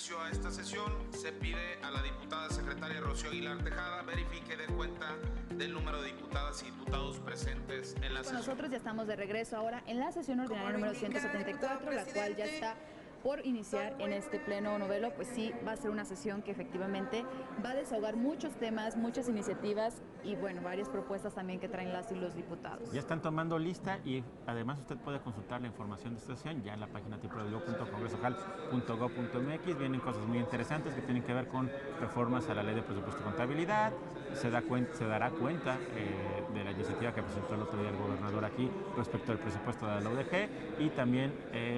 inicio a esta sesión, se pide a la diputada secretaria Rocío Aguilar Tejada verifique y dé cuenta del número de diputadas y diputados presentes en la sesión. Nosotros ya estamos de regreso ahora en la sesión ordinaria número 174, la cual ya está por iniciar en este pleno novelo. Pues sí, va a ser una sesión que efectivamente va a desahogar muchos temas, muchas iniciativas y bueno, varias propuestas también que traen las y los diputados. Ya están tomando lista y además usted puede consultar la información de esta sesión ya en la página www.congresojal.gov.mx. Vienen cosas muy interesantes que tienen que ver con reformas a la ley de presupuesto y contabilidad. Se dará cuenta de la iniciativa que presentó el otro día el gobernador aquí respecto al presupuesto de la UDG, y también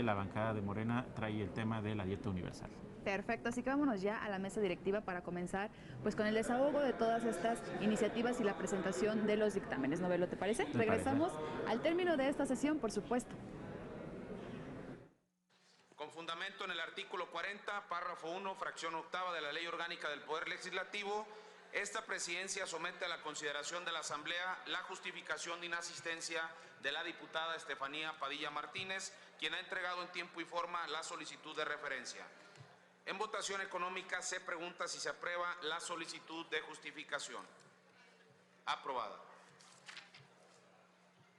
la bancada de Morena trae el tema de la dieta universal. Perfecto, así que vámonos ya a la mesa directiva para comenzar pues con el desahogo de todas estas iniciativas y la presentación de los dictámenes. Novelo, ¿te parece? Regresamos al término de esta sesión, por supuesto. Con fundamento en el artículo 40, párrafo 1, fracción octava de la Ley Orgánica del Poder Legislativo, esta presidencia somete a la consideración de la Asamblea la justificación de inasistencia de la diputada Estefanía Padilla Martínez, quien ha entregado en tiempo y forma la solicitud de referencia. En votación económica se pregunta si se aprueba la solicitud de justificación. Aprobada.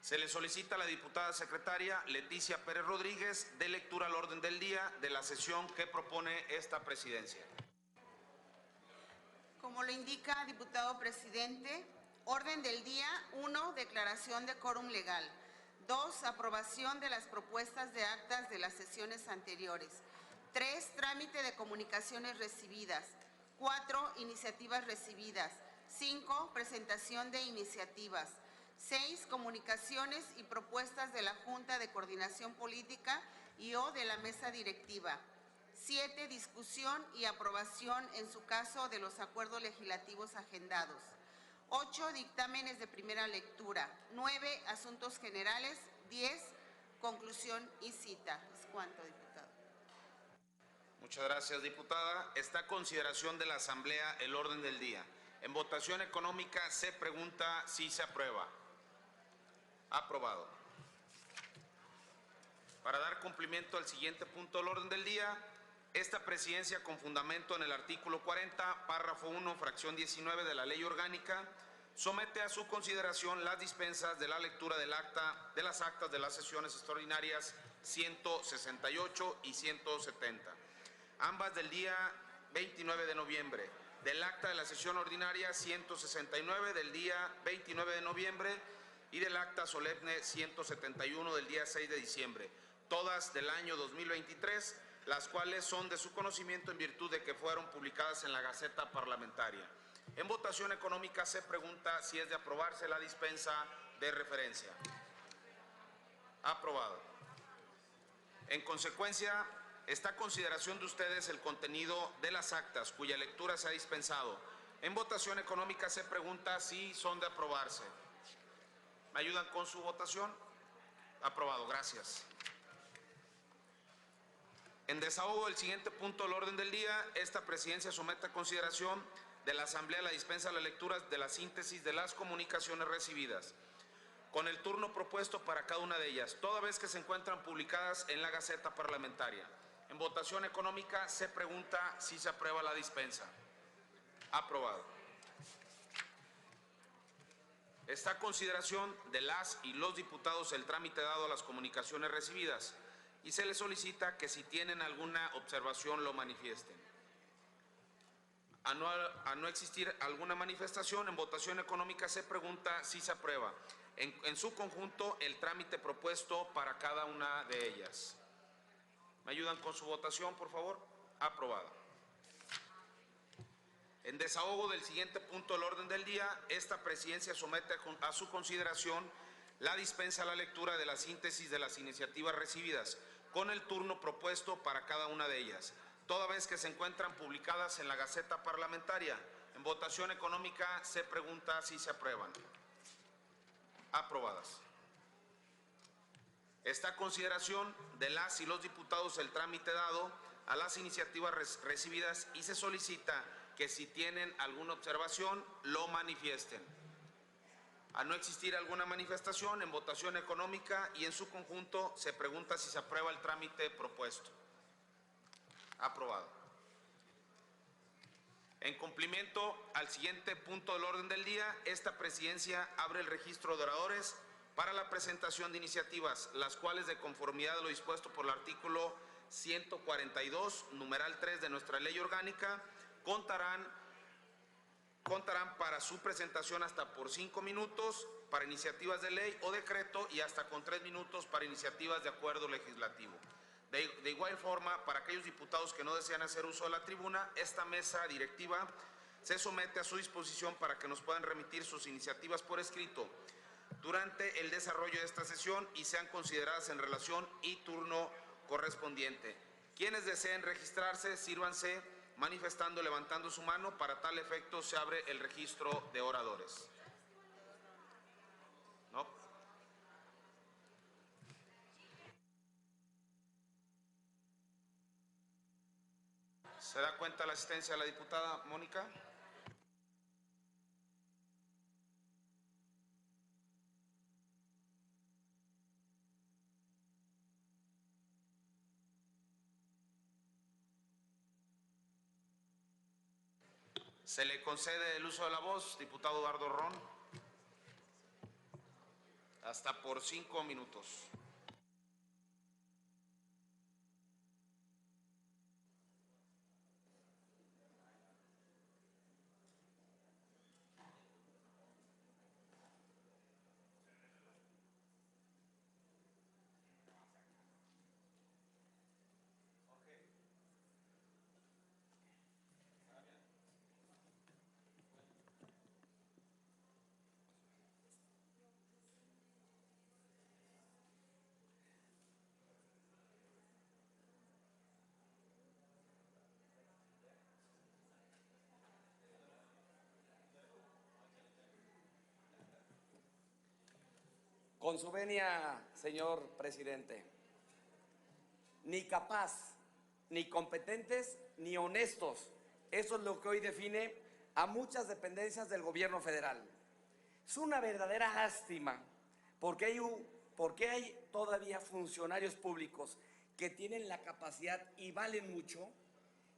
Se le solicita a la diputada secretaria Leticia Pérez Rodríguez de lectura al orden del día de la sesión que propone esta presidencia. Como lo indica, diputado presidente, orden del día: 1, declaración de quórum legal; 2, aprobación de las propuestas de actas de las sesiones anteriores; 3, trámite de comunicaciones recibidas; 4, iniciativas recibidas; 5, presentación de iniciativas; 6, comunicaciones y propuestas de la Junta de Coordinación Política y o de la Mesa Directiva; 7, discusión y aprobación en su caso de los acuerdos legislativos agendados; 8, dictámenes de primera lectura; 9, asuntos generales; 10, conclusión y cita. ¿Es cuánto, diputado? Muchas gracias, diputada. Está a consideración de la Asamblea el orden del día. En votación económica se pregunta si se aprueba. Aprobado. Para dar cumplimiento al siguiente punto del orden del día, esta presidencia, con fundamento en el artículo 40, párrafo 1, fracción 19 de la Ley Orgánica, somete a su consideración las dispensas de la lectura de las actas de las sesiones extraordinarias 168 y 170, ambas del día 29 de noviembre, del acta de la sesión ordinaria 169 del día 29 de noviembre y del acta solemne 171 del día 6 de diciembre, todas del año 2023, las cuales son de su conocimiento en virtud de que fueron publicadas en la Gaceta Parlamentaria. En votación económica se pregunta si es de aprobarse la dispensa de referencia. Aprobado. En consecuencia, está a consideración de ustedes el contenido de las actas cuya lectura se ha dispensado. En votación económica se pregunta si son de aprobarse. ¿Me ayudan con su votación? Aprobado, gracias. En desahogo del siguiente punto del orden del día, esta presidencia somete a consideración de la Asamblea la dispensa de las lecturas de la síntesis de las comunicaciones recibidas, con el turno propuesto para cada una de ellas, toda vez que se encuentran publicadas en la Gaceta Parlamentaria. En votación económica se pregunta si se aprueba la dispensa. Aprobado. Está a consideración de las y los diputados el trámite dado a las comunicaciones recibidas y se les solicita que si tienen alguna observación lo manifiesten. A no existir alguna manifestación, en votación económica se pregunta si se aprueba en su conjunto el trámite propuesto para cada una de ellas. ¿Me ayudan con su votación, por favor? Aprobada. En desahogo del siguiente punto del orden del día, esta presidencia somete a su consideración la dispensa a la lectura de la síntesis de las iniciativas recibidas, con el turno propuesto para cada una de ellas, toda vez que se encuentran publicadas en la Gaceta Parlamentaria. En votación económica se pregunta si se aprueban. Aprobadas. Está a consideración de las y los diputados el trámite dado a las iniciativas recibidas y se solicita que si tienen alguna observación lo manifiesten. A no existir alguna manifestación, en votación económica y en su conjunto se pregunta si se aprueba el trámite propuesto. Aprobado. En cumplimiento al siguiente punto del orden del día, esta presidencia abre el registro de oradores para la presentación de iniciativas, las cuales, de conformidad a lo dispuesto por el artículo 142, numeral 3 de nuestra ley orgánica, contarán para su presentación hasta por 5 minutos para iniciativas de ley o decreto y hasta con 3 minutos para iniciativas de acuerdo legislativo. De igual forma, para aquellos diputados que no desean hacer uso de la tribuna, esta mesa directiva se somete a su disposición para que nos puedan remitir sus iniciativas por escrito durante el desarrollo de esta sesión y sean consideradas en relación y turno correspondiente. Quienes deseen registrarse, sírvanse manifestando, levantando su mano. Para tal efecto se abre el registro de oradores. ¿No? ¿Se da cuenta la asistencia de la diputada Mónica? Se le concede el uso de la voz, diputado Eduardo Ron, hasta por 5 minutos. Con su venia, señor presidente, ni capaz, ni competentes, ni honestos. Eso es lo que hoy define a muchas dependencias del gobierno federal. Es una verdadera lástima porque hay todavía funcionarios públicos que tienen la capacidad y valen mucho,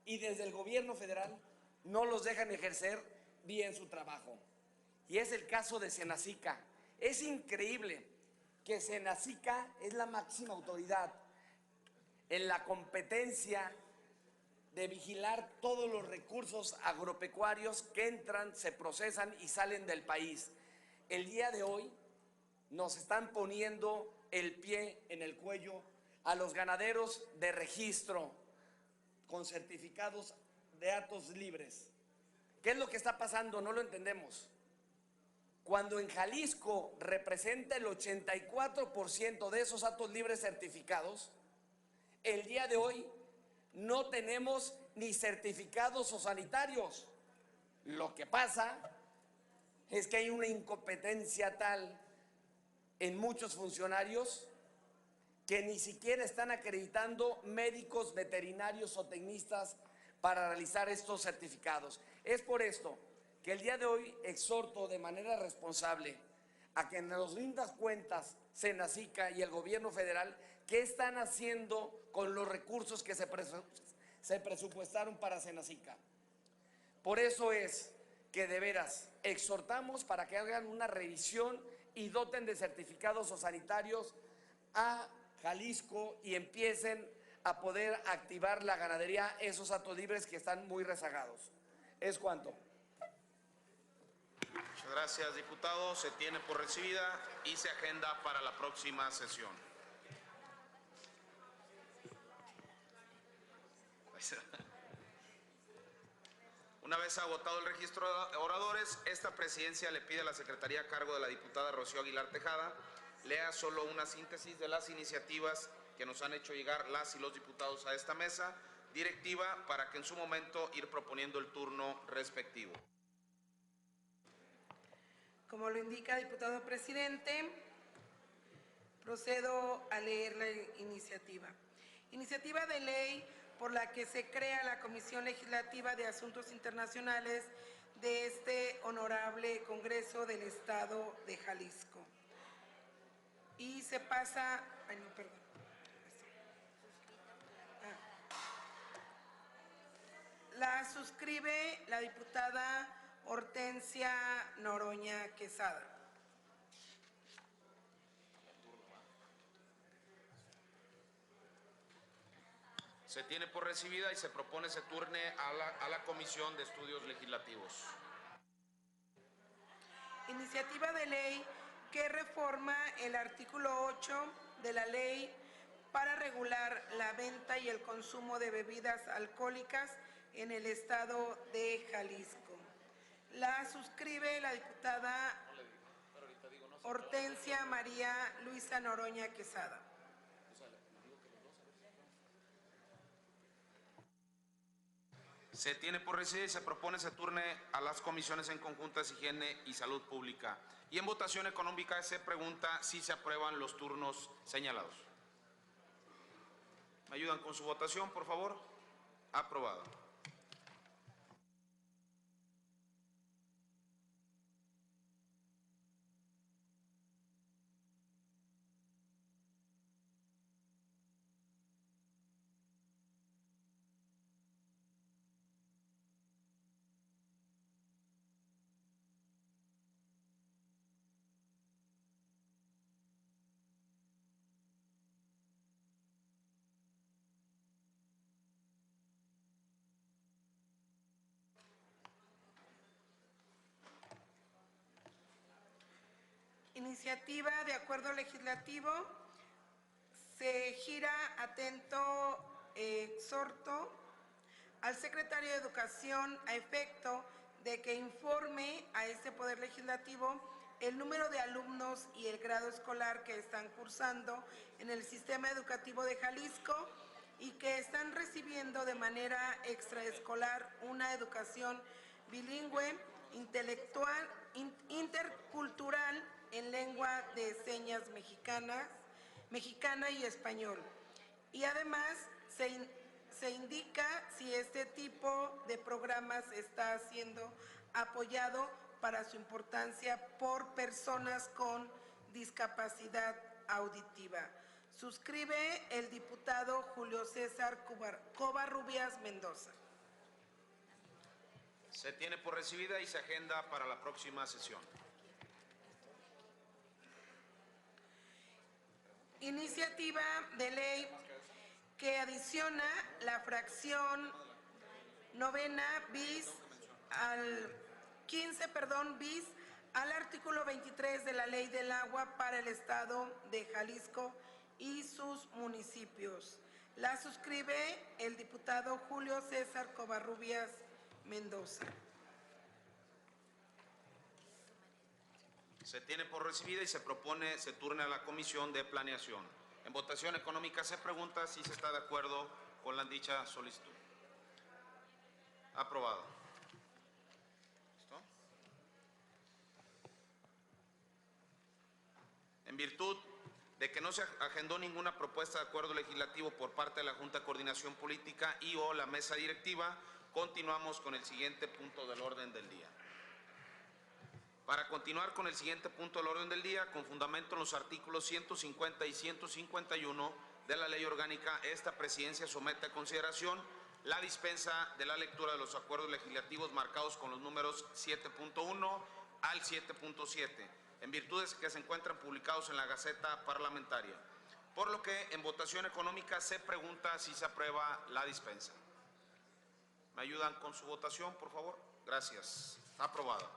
y desde el gobierno federal no los dejan ejercer bien su trabajo. Y es el caso de Senacica. Es increíble que Senacica es la máxima autoridad en la competencia de vigilar todos los recursos agropecuarios que entran, se procesan y salen del país. El día de hoy nos están poniendo el pie en el cuello a los ganaderos de registro con certificados de hatos libres. ¿Qué es lo que está pasando? No lo entendemos. Cuando en Jalisco representa el 84% de esos hatos libres certificados, el día de hoy no tenemos ni certificados o sanitarios. Lo que pasa es que hay una incompetencia tal en muchos funcionarios que ni siquiera están acreditando médicos, veterinarios o tecnistas para realizar estos certificados. Es por esto que el día de hoy exhorto de manera responsable a que nos rindan cuentas Senacica y el gobierno federal qué están haciendo con los recursos que se presupuestaron para Senacica. Por eso es que de veras exhortamos para que hagan una revisión y doten de certificados o sanitarios a Jalisco y empiecen a poder activar la ganadería, esos hatos libres que están muy rezagados. Es cuanto. Muchas gracias, diputado. Se tiene por recibida y se agenda para la próxima sesión. Una vez agotado el registro de oradores, esta presidencia le pide a la Secretaría a cargo de la diputada Rocío Aguilar Tejada lea solo una síntesis de las iniciativas que nos han hecho llegar las y los diputados a esta mesa directiva para que en su momento ir proponiendo el turno respectivo. Como lo indica el diputado presidente, procedo a leer la iniciativa. Iniciativa de ley por la que se crea la Comisión Legislativa de Asuntos Internacionales de este honorable Congreso del Estado de Jalisco. Y se pasa, la La suscribe la diputada Hortensia Noroña Quesada. Se tiene por recibida y se propone se turne a la Comisión de Estudios Legislativos. Iniciativa de ley que reforma el artículo 8 de la ley para regular la venta y el consumo de bebidas alcohólicas en el estado de Jalisco. La suscribe la diputada Hortensia María Luisa Noroña Quesada. Se tiene por recibida y se propone se turne a las comisiones en conjuntas Higiene y Salud Pública. Y en votación económica se pregunta si se aprueban los turnos señalados. ¿Me ayudan con su votación, por favor? Aprobado. Iniciativa de acuerdo legislativo. Se gira atento exhorto al secretario de Educación a efecto de que informe a este Poder Legislativo el número de alumnos y el grado escolar que están cursando en el sistema educativo de Jalisco y que están recibiendo de manera extraescolar una educación bilingüe, intelectual, intercultural en lengua de señas mexicana y español. Y además se indica si este tipo de programas está siendo apoyado para su importancia por personas con discapacidad auditiva. Suscribe el diputado Julio César Covarrubias Mendoza. Se tiene por recibida y se agenda para la próxima sesión. Iniciativa de ley que adiciona la fracción novena bis al 15, bis al artículo 23 de la Ley del Agua para el Estado de Jalisco y sus municipios. La suscribe el diputado Julio César Covarrubias Mendoza. Se tiene por recibida y se propone se turne a la Comisión de Planeación. En votación económica se pregunta si se está de acuerdo con la dicha solicitud. Aprobado. ¿Listo? En virtud de que no se agendó ninguna propuesta de acuerdo legislativo por parte de la Junta de Coordinación Política y o la mesa directiva, continuamos con el siguiente punto del orden del día. Para continuar con el siguiente punto del orden del día, con fundamento en los artículos 150 y 151 de la Ley Orgánica, esta Presidencia somete a consideración la dispensa de la lectura de los acuerdos legislativos marcados con los números 7.1 al 7.7, en virtud de que se encuentran publicados en la Gaceta Parlamentaria. Por lo que en votación económica se pregunta si se aprueba la dispensa. ¿Me ayudan con su votación, por favor? Gracias. Aprobada.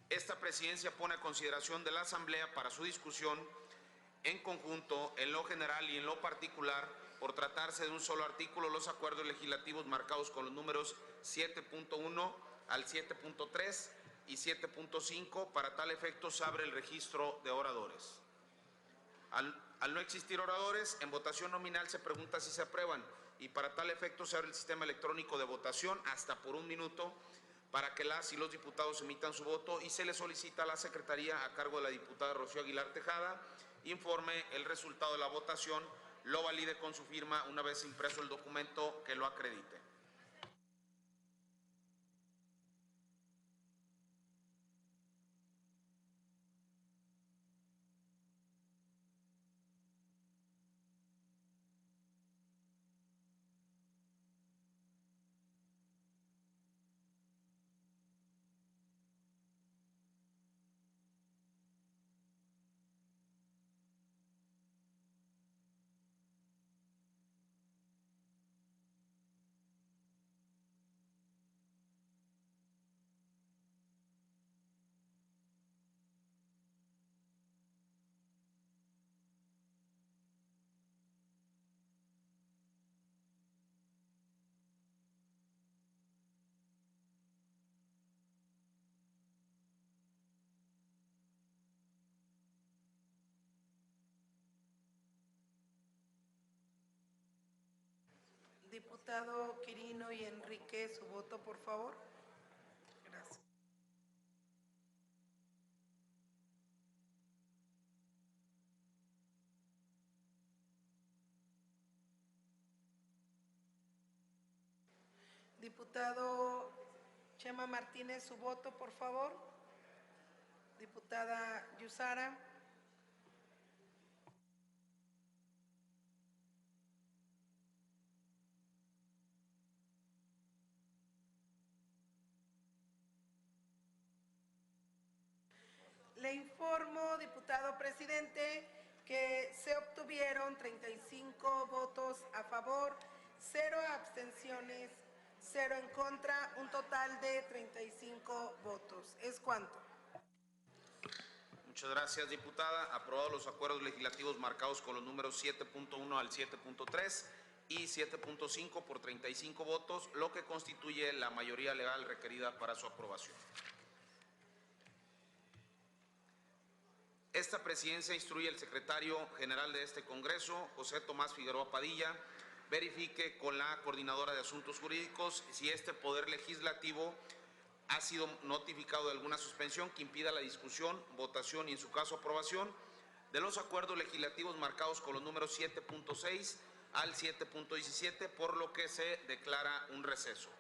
Esta Presidencia pone a consideración de la Asamblea para su discusión en conjunto, en lo general y en lo particular, por tratarse de un solo artículo, los acuerdos legislativos marcados con los números 7.1 al 7.3 y 7.5. Para tal efecto se abre el registro de oradores. Al no existir oradores, en votación nominal se pregunta si se aprueban, y para tal efecto se abre el sistema electrónico de votación hasta por 1 minuto para que las y los diputados emitan su voto, y se le solicita a la Secretaría a cargo de la diputada Rocío Aguilar Tejada informe el resultado de la votación, lo valide con su firma una vez impreso el documento que lo acredite. Diputado Quirino y Enrique, su voto, por favor. Gracias. Diputado Chema Martínez, su voto, por favor. Diputada Yusara. Le informo, diputado presidente, que se obtuvieron 35 votos a favor, 0 abstenciones, 0 en contra, un total de 35 votos. ¿Es cuánto? Muchas gracias, diputada. Aprobados los acuerdos legislativos marcados con los números 7.1 al 7.3 y 7.5 por 35 votos, lo que constituye la mayoría legal requerida para su aprobación. Esta presidencia instruye al secretario general de este Congreso, José Tomás Figueroa Padilla, verifique con la Coordinadora de Asuntos Jurídicos si este Poder Legislativo ha sido notificado de alguna suspensión que impida la discusión, votación y, en su caso, aprobación de los acuerdos legislativos marcados con los números 7.6 al 7.17, por lo que se declara un receso.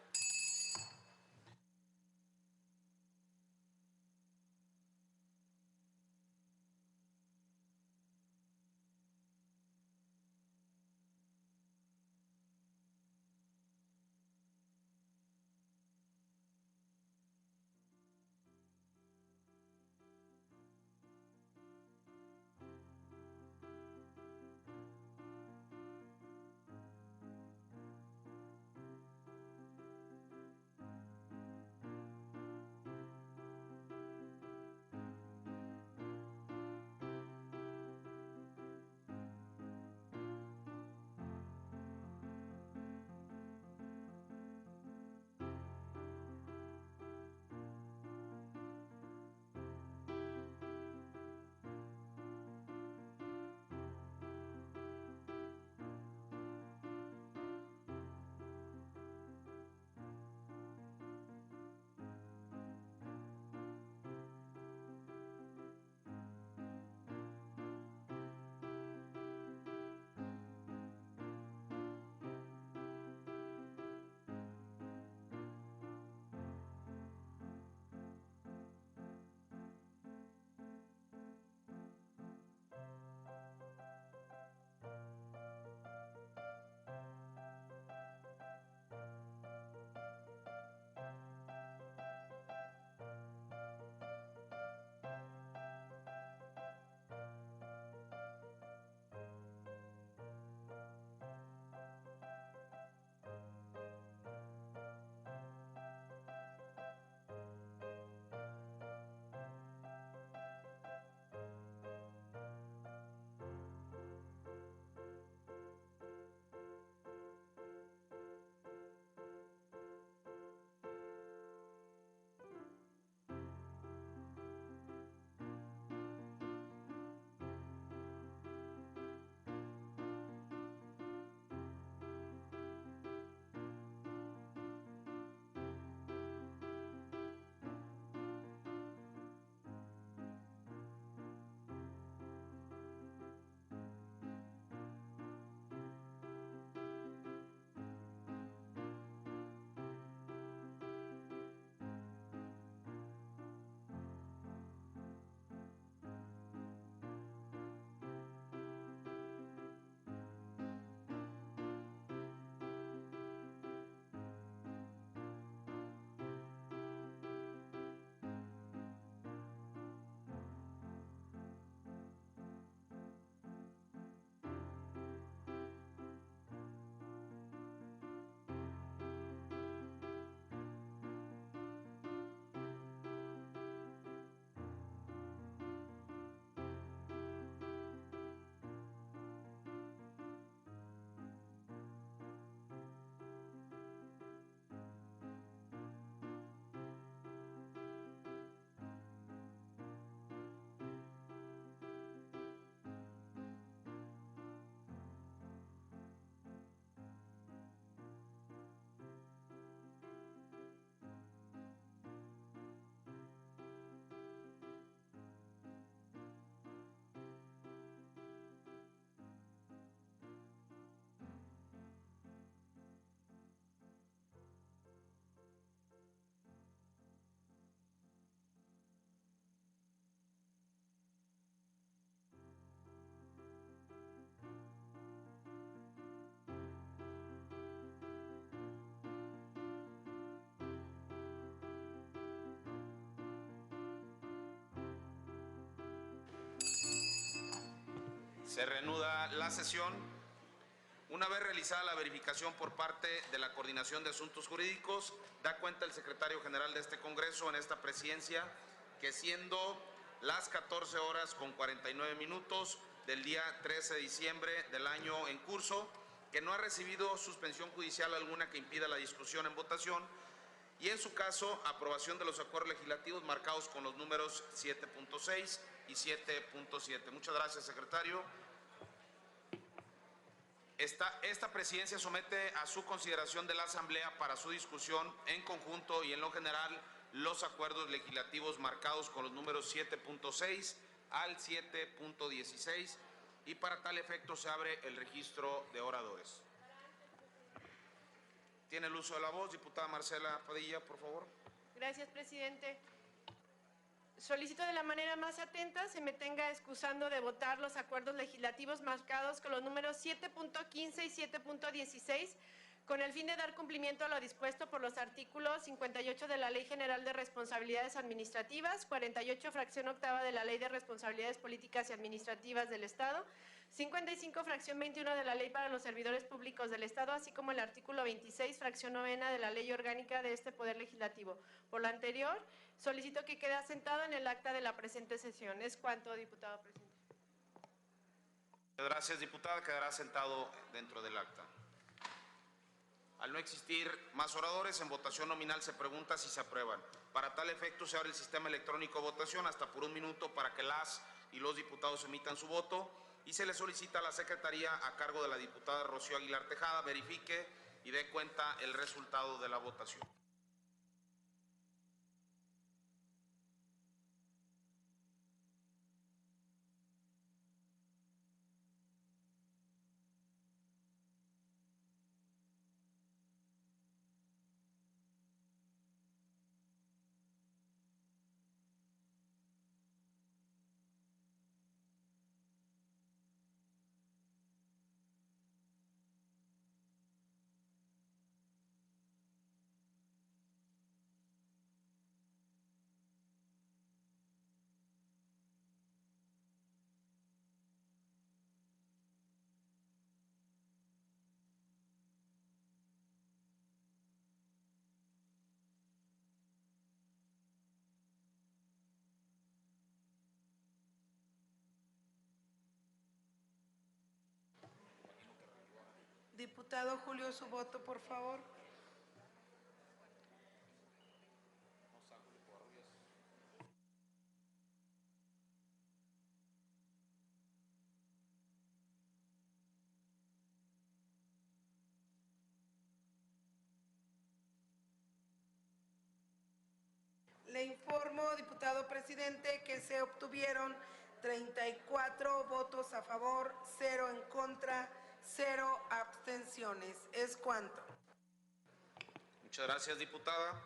Se reanuda la sesión. Una vez realizada la verificación por parte de la Coordinación de Asuntos Jurídicos, da cuenta el secretario general de este Congreso en esta presidencia que siendo las 14 horas con 49 minutos del día 13 de diciembre del año en curso, que no ha recibido suspensión judicial alguna que impida la discusión en votación y en su caso aprobación de los acuerdos legislativos marcados con los números 7.6 y 7.7. Muchas gracias, secretario. Esta presidencia somete a su consideración de la Asamblea para su discusión en conjunto y en lo general los acuerdos legislativos marcados con los números 7.6 al 7.16 y para tal efecto se abre el registro de oradores. Tiene el uso de la voz, diputada Marcela Padilla, por favor. Gracias, presidente. Solicito de la manera más atenta se me tenga excusando de votar los acuerdos legislativos marcados con los números 7.15 y 7.16 con el fin de dar cumplimiento a lo dispuesto por los artículos 58 de la Ley General de Responsabilidades Administrativas, 48 fracción octava de la Ley de Responsabilidades Políticas y Administrativas del Estado, 55 fracción 21 de la Ley para los Servidores Públicos del Estado, así como el artículo 26 fracción novena de la Ley Orgánica de este Poder Legislativo. Por lo anterior, solicito que quede asentado en el acta de la presente sesión. Es cuanto, diputado presidente. Gracias, diputada. Quedará sentado dentro del acta. Al no existir más oradores, en votación nominal se pregunta si se aprueban. Para tal efecto se abre el sistema electrónico de votación hasta por un minuto para que las y los diputados emitan su voto y se le solicita a la Secretaría a cargo de la diputada Rocío Aguilar Tejada verifique y dé cuenta el resultado de la votación. Diputado Julio, su voto, por favor. Le informo, diputado presidente, que se obtuvieron 34 votos a favor, 0 en contra, 0 abstenciones. ¿Es cuanto? Muchas gracias, diputada.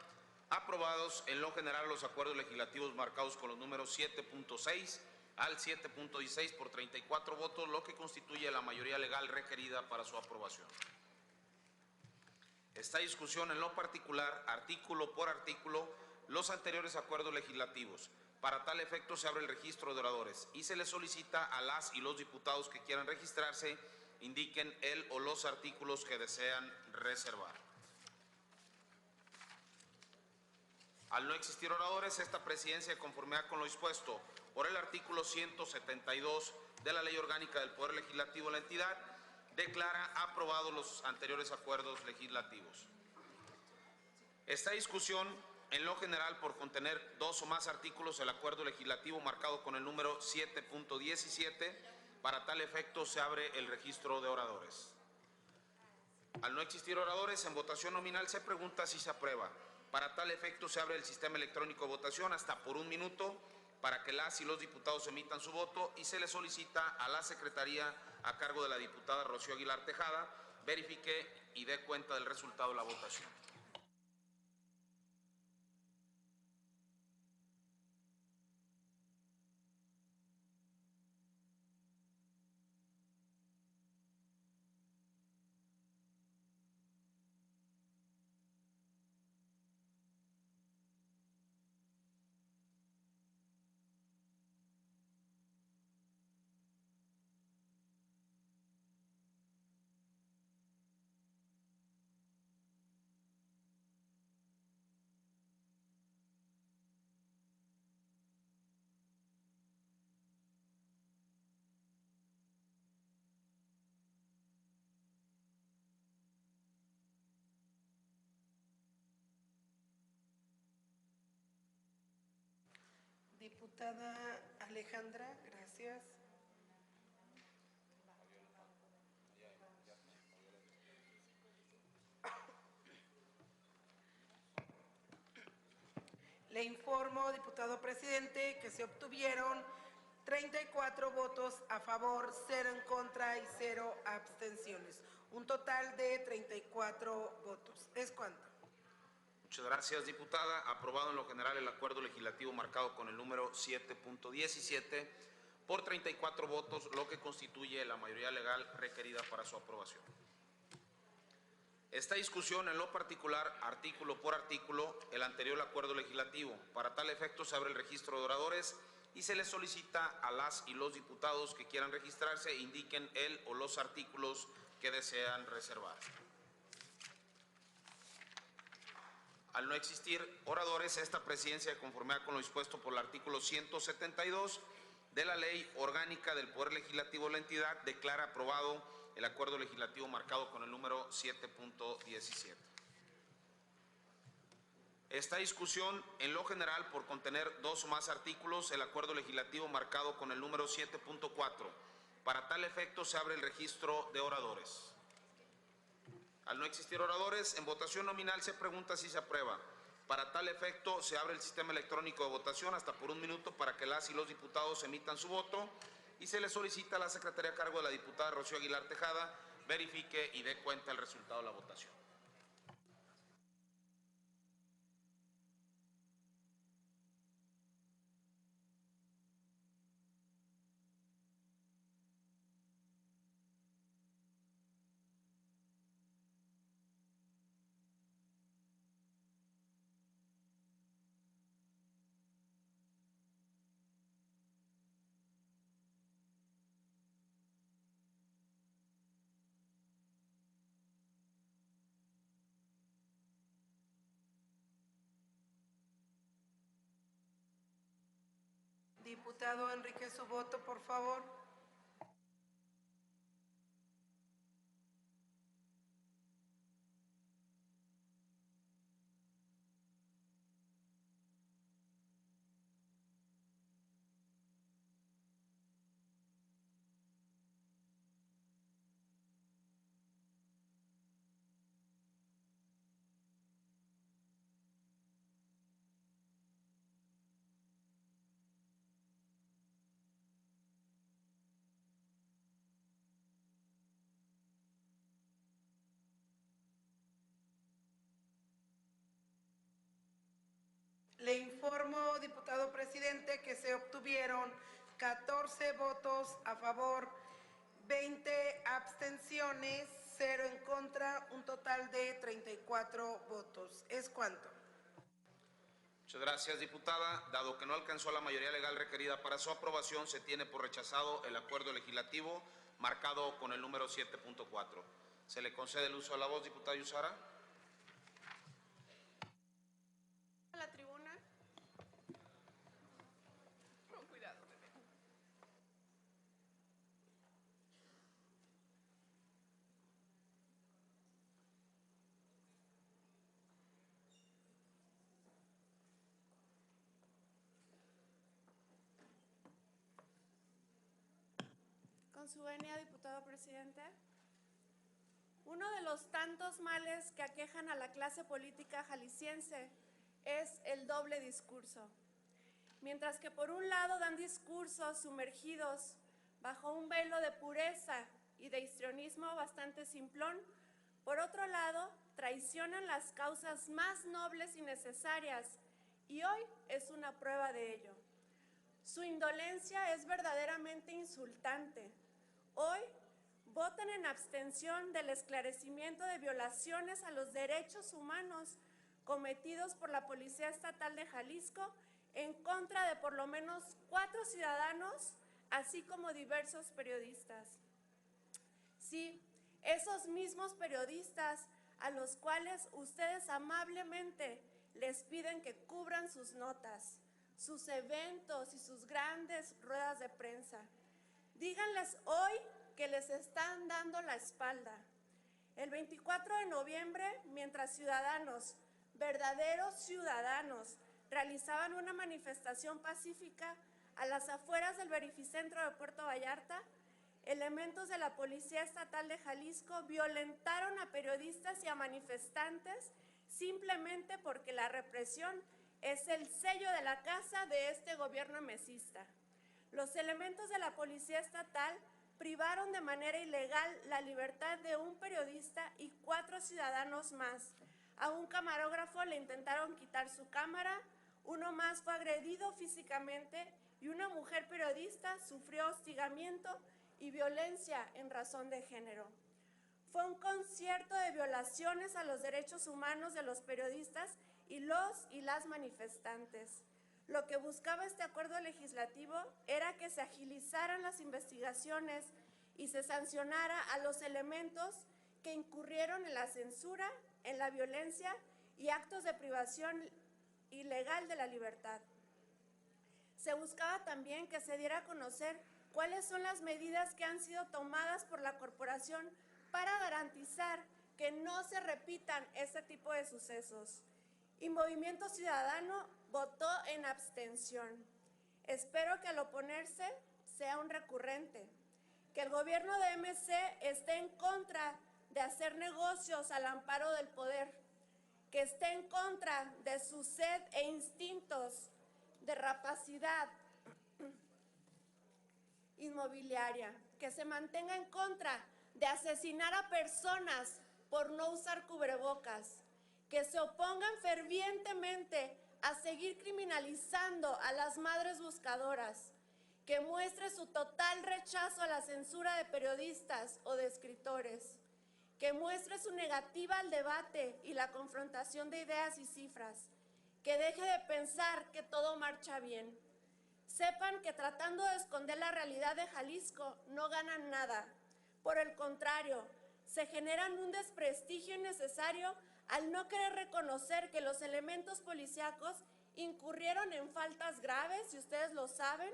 Aprobados en lo general los acuerdos legislativos marcados con los números 7.6 al 7.16 por 34 votos, lo que constituye la mayoría legal requerida para su aprobación. Esta discusión en lo particular, artículo por artículo, los anteriores acuerdos legislativos. Para tal efecto se abre el registro de oradores y se le solicita a las y los diputados que quieran registrarse indiquen el o los artículos que desean reservar. Al no existir oradores, esta presidencia, de conformidad con lo dispuesto por el artículo 172 de la Ley Orgánica del Poder Legislativo de la entidad, declara aprobados los anteriores acuerdos legislativos. Esta discusión, en lo general, por contener dos o más artículos, el acuerdo legislativo marcado con el número 7.17, para tal efecto se abre el registro de oradores. Al no existir oradores, en votación nominal se pregunta si se aprueba. Para tal efecto se abre el sistema electrónico de votación hasta por un minuto para que las y los diputados emitan su voto y se le solicita a la Secretaría a cargo de la diputada Rocío Aguilar Tejada verifique y dé cuenta del resultado de la votación. Diputada Alejandra, gracias. Le informo, diputado presidente, que se obtuvieron 34 votos a favor, 0 en contra y 0 abstenciones. Un total de 34 votos. ¿Es cuánto? Muchas gracias, diputada. Aprobado en lo general el acuerdo legislativo marcado con el número 7.17 por 34 votos, lo que constituye la mayoría legal requerida para su aprobación. Esta discusión en lo particular, artículo por artículo, el anterior acuerdo legislativo. Para tal efecto se abre el registro de oradores y se les solicita a las y los diputados que quieran registrarse indiquen el o los artículos que desean reservar. Al no existir oradores, esta presidencia, de conformidad con lo dispuesto por el artículo 172 de la Ley Orgánica del Poder Legislativo de la entidad, declara aprobado el acuerdo legislativo marcado con el número 7.17. Esta discusión, en lo general, por contener 2 o más artículos, el acuerdo legislativo marcado con el número 7.4. Para tal efecto se abre el registro de oradores. Al no existir oradores, en votación nominal se pregunta si se aprueba. Para tal efecto se abre el sistema electrónico de votación hasta por 1 minuto para que las y los diputados emitan su voto y se le solicita a la secretaria a cargo de la diputada Rocío Aguilar Tejada verifique y dé cuenta el resultado de la votación. Diputado Enrique, su voto, por favor. Le informo, diputado presidente, que se obtuvieron 14 votos a favor, 20 abstenciones, 0 en contra, un total de 34 votos. ¿Es cuánto? Muchas gracias, diputada. Dado que no alcanzó la mayoría legal requerida para su aprobación, se tiene por rechazado el acuerdo legislativo marcado con el número 7.4. ¿Se le concede el uso de la voz, diputada Yusara? A la tribuna. Con cuidado, bebé. Con su venia, diputado presidente. Uno de los tantos males que aquejan a la clase política jalisciense es el doble discurso. Mientras que por un lado dan discursos sumergidos bajo un velo de pureza y de histrionismo bastante simplón, por otro lado traicionan las causas más nobles y necesarias, y hoy es una prueba de ello. Su indolencia es verdaderamente insultante. Hoy votan en abstención del esclarecimiento de violaciones a los derechos humanos cometidos por la Policía Estatal de Jalisco en contra de por lo menos 4 ciudadanos, así como diversos periodistas. Sí, esos mismos periodistas a los cuales ustedes amablemente les piden que cubran sus notas, sus eventos y sus grandes ruedas de prensa. Díganles hoy que les están dando la espalda. El 24 de noviembre, mientras ciudadanos, verdaderos ciudadanos, realizaban una manifestación pacífica a las afueras del verificentro de Puerto Vallarta, elementos de la Policía Estatal de Jalisco violentaron a periodistas y a manifestantes simplemente porque la represión es el sello de la casa de este gobierno mesista. Los elementos de la Policía Estatal privaron de manera ilegal la libertad de un periodista y 4 ciudadanos más. A un camarógrafo le intentaron quitar su cámara, uno más fue agredido físicamente y una mujer periodista sufrió hostigamiento y violencia en razón de género. Fue un concierto de violaciones a los derechos humanos de los periodistas y las manifestantes. Lo que buscaba este acuerdo legislativo era que se agilizaran las investigaciones y se sancionara a los elementos que incurrieron en la censura, en la violencia y actos de privación ilegal de la libertad. Se buscaba también que se diera a conocer cuáles son las medidas que han sido tomadas por la corporación para garantizar que no se repitan este tipo de sucesos. Y Movimiento Ciudadano votó en abstención. Espero que al oponerse sea un recurrente, que el gobierno de MC esté en contra de hacer negocios al amparo del poder, que esté en contra de su sed e instintos de rapacidad inmobiliaria, que se mantenga en contra de asesinar a personas por no usar cubrebocas, que se opongan fervientemente a seguir criminalizando a las madres buscadoras, que muestre su total rechazo a la censura de periodistas o de escritores, que muestre su negativa al debate y la confrontación de ideas y cifras, que deje de pensar que todo marcha bien. Sepan que tratando de esconder la realidad de Jalisco no ganan nada. Por el contrario, se generan un desprestigio innecesario al no querer reconocer que los elementos policíacos incurrieron en faltas graves, y ustedes lo saben,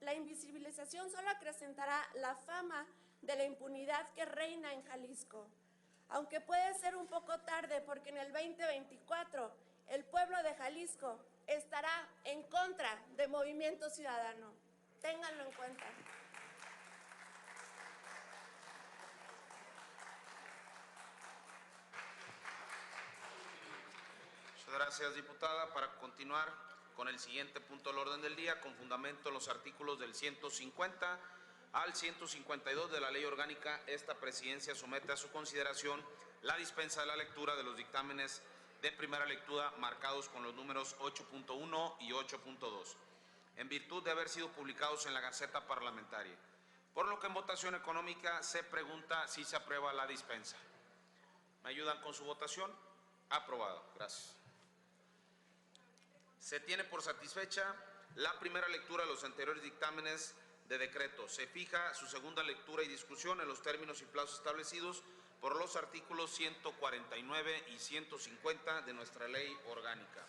la invisibilización solo acrecentará la fama de la impunidad que reina en Jalisco. Aunque puede ser un poco tarde, porque en el 2024 el pueblo de Jalisco estará en contra de Movimiento Ciudadano. Ténganlo en cuenta. Muchas gracias, diputada. Para continuar con el siguiente punto del orden del día, con fundamento en los artículos del 150 al 152 de la Ley Orgánica, esta presidencia somete a su consideración la dispensa de la lectura de los dictámenes de primera lectura marcados con los números 8.1 y 8.2, en virtud de haber sido publicados en la Gaceta Parlamentaria. Por lo que en votación económica se pregunta si se aprueba la dispensa. ¿Me ayudan con su votación? Aprobado. Gracias. Se tiene por satisfecha la primera lectura de los anteriores dictámenes de decreto. Se fija su segunda lectura y discusión en los términos y plazos establecidos por los artículos 149 y 150 de nuestra Ley Orgánica.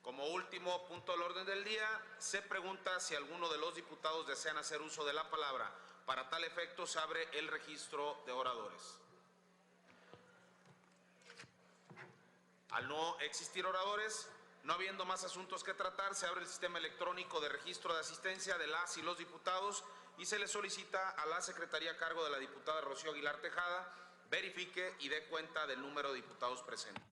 Como último punto del orden del día, se pregunta si alguno de los diputados desean hacer uso de la palabra. Para tal efecto, se abre el registro de oradores. Al no existir oradores, no habiendo más asuntos que tratar, se abre el sistema electrónico de registro de asistencia de las y los diputados y se le solicita a la Secretaría a cargo de la diputada Rocío Aguilar Tejada verifique y dé cuenta del número de diputados presentes.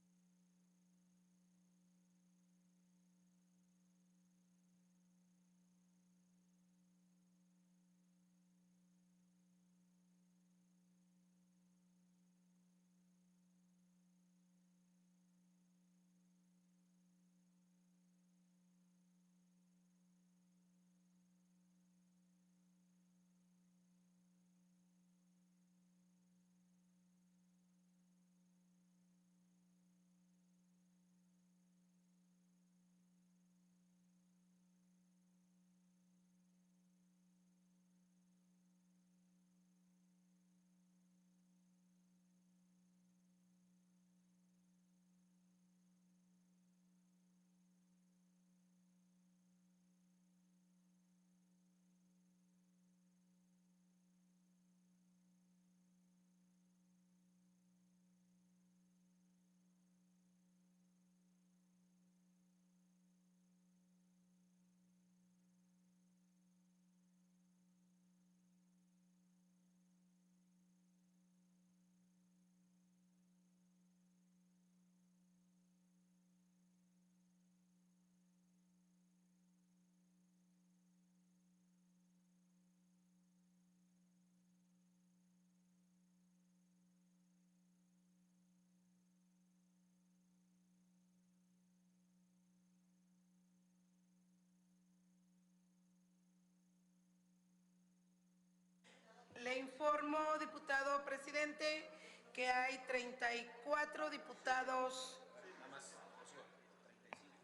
presidente, que hay 34 diputados,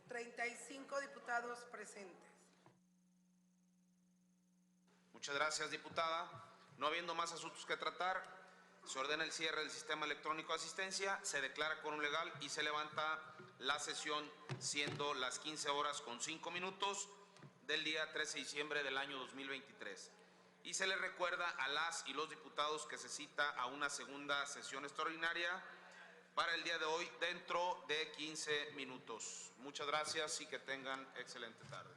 35 diputados presentes. Muchas gracias, diputada. No habiendo más asuntos que tratar, se ordena el cierre del sistema electrónico de asistencia, se declara quórum legal y se levanta la sesión, siendo las 15:05 del día 13 de diciembre del año 2023. Y se le recuerda a las y los diputados que se cita a una segunda sesión extraordinaria para el día de hoy dentro de 15 minutos. Muchas gracias y que tengan excelente tarde.